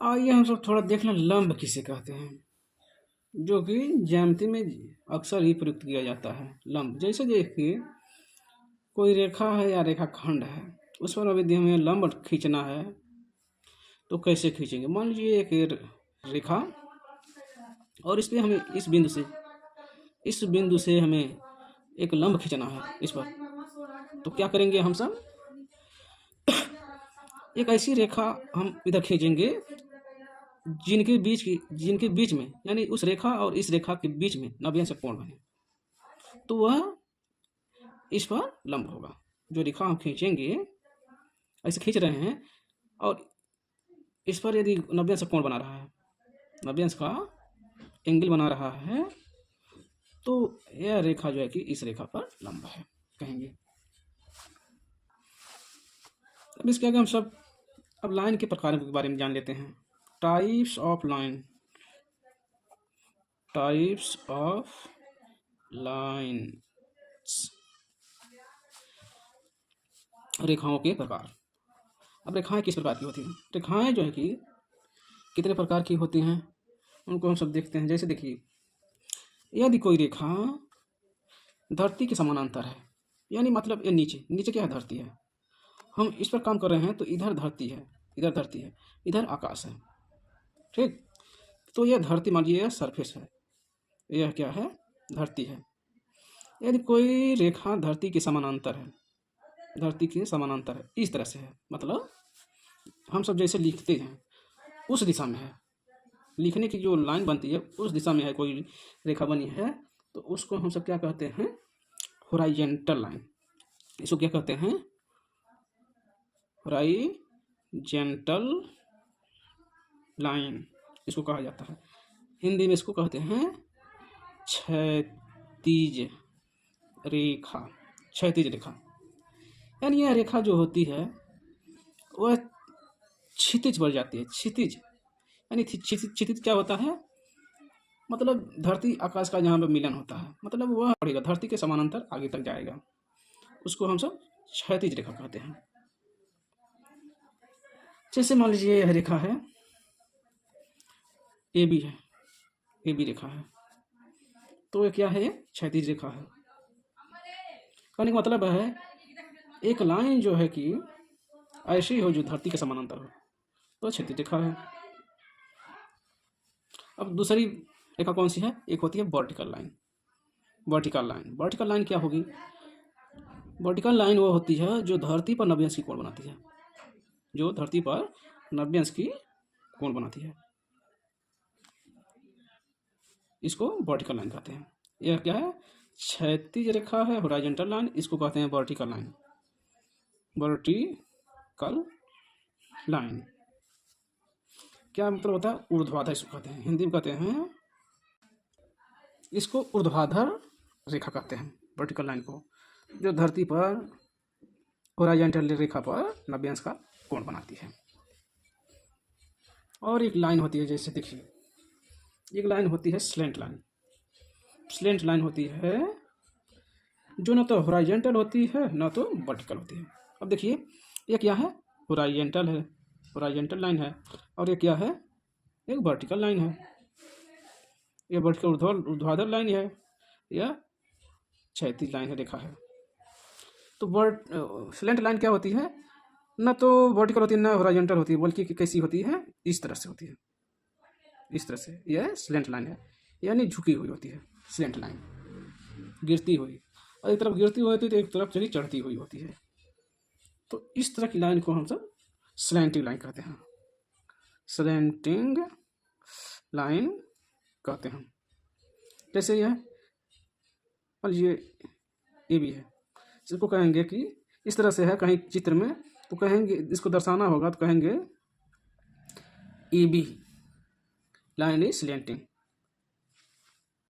आइए हम सब थोड़ा देख लें लंब किसे कहते हैं, जो कि ज्यामिति में अक्सर ही प्रयुक्त किया जाता है। लंब जैसे देखिए कोई रेखा है या रेखाखंड है, उस पर यदि हमें लंब खींचना है तो कैसे खींचेंगे। मान लीजिए एक रेखा और इस पे हमें इस बिंदु से हमें एक लंब खींचना है इस पर, तो क्या करेंगे हम सब, एक ऐसी रेखा हम इधर खींचेंगे जिनके बीच में यानी उस रेखा और इस रेखा के बीच में 90 अंश कोण बने, तो वह इस पर लंब होगा। जो रेखा हम खींचेंगे, ऐसे खींच रहे हैं और इस पर यदि 90 अंश कोण बना रहा है, 90 अंश का एंगल बना रहा है, तो यह रेखा जो है कि इस रेखा पर लंब है कहेंगे। अब इसके आगे हम सब अब लाइन के प्रकार के बारे में जान लेते हैं। टाइप्स ऑफ लाइन्स, रेखाओं के प्रकार। अब रेखाएं किस प्रकार की होती हैं? रेखाएं जो है कि कितने प्रकार की होती हैं उनको हम सब देखते हैं। जैसे देखिए, यदि कोई रेखा धरती के समानांतर है, यानी मतलब ये नीचे क्या है, धरती है, हम इस पर काम कर रहे हैं तो इधर धरती है, इधर आकाश है, ठीक। तो यह धरती मान लीजिए, यह सरफेस है, यह क्या है, धरती है। यदि कोई रेखा धरती के समानांतर है, इस तरह से है, मतलब हम सब जैसे लिखते हैं उस दिशा में है, लिखने की जो लाइन बनती है उस दिशा में है कोई रेखा बनी है, तो उसको हम सब क्या कहते हैं, हॉरिजॉन्टल लाइन। इसको क्या कहते हैं, हॉरिजॉन्टल लाइन इसको कहा जाता है। हिंदी में इसको कहते हैं क्षैतिज रेखा। यानी यह रेखा जो होती है वह क्षितिज बढ़ जाती है। क्षितिज यानी क्षितिज क्या होता है, मतलब धरती आकाश का जहाँ पर मिलन होता है, मतलब वह बढ़ेगा, धरती के समानांतर आगे तक जाएगा, उसको हम सब क्षैतिज रेखा कहते हैं। जैसे मान लीजिए यह रेखा है ए बी रेखा है, तो यह क्या है, क्षैतिज रेखा है। कहने का मतलब है एक लाइन जो है कि ऐसी हो जो धरती के समानांतर हो, तो क्षैतिज रेखा है। अब दूसरी रेखा कौन सी है, एक होती है वर्टिकल लाइन क्या होगी, वर्टिकल लाइन वो होती है जो धरती पर 90 अंश की कोण बनाती है, इसको वर्टिकल लाइन कहते हैं। यह क्या है, क्षैतिज रेखा है, हॉरिजॉन्टल लाइन, इसको कहते हैं वर्टिकल लाइन। क्या मतलब होता है, ऊर्ध्वाधर इसको कहते हैं, हिंदी में कहते हैं इसको ऊर्ध्वाधर रेखा कहते हैं, वर्टिकल लाइन को, जो धरती पर हॉरिजॉन्टल रेखा पर 90 अंश का कोण बनाती है। और एक लाइन होती है, जैसे देखिए एक लाइन होती है स्लेंट लाइन होती है जो न तो हॉरिजॉन्टल होती है न तो वर्टिकल होती है। अब देखिए ये क्या है, हॉरिजॉन्टल लाइन है, और ये क्या है, एक वर्टिकल लाइन है। ये वर्टिकल ऊर्ध्वाधर लाइन है, यह क्षैतिज लाइन है, रेखा है। तो स्लेंट लाइन क्या होती है, न तो वर्टिकल होती है न हॉरिजॉन्टल होती है, बल्कि कैसी होती है, इस तरह से होती है, इस तरह से। यह स्लेंट लाइन है, यानी झुकी हुई होती है स्लेंट लाइन, गिरती हुई, और एक तरफ गिरती हुई होती है तो एक तरफ चली चढ़ती हुई होती है। तो इस तरह की लाइन को हम सब स्लैंटिंग लाइन कहते हैं, जैसे यह मान लीजिए ए बी है, इसको कहेंगे कि इस तरह से है कहीं चित्र में, तो कहेंगे इसको दर्शाना होगा तो कहेंगे A B line is slanting,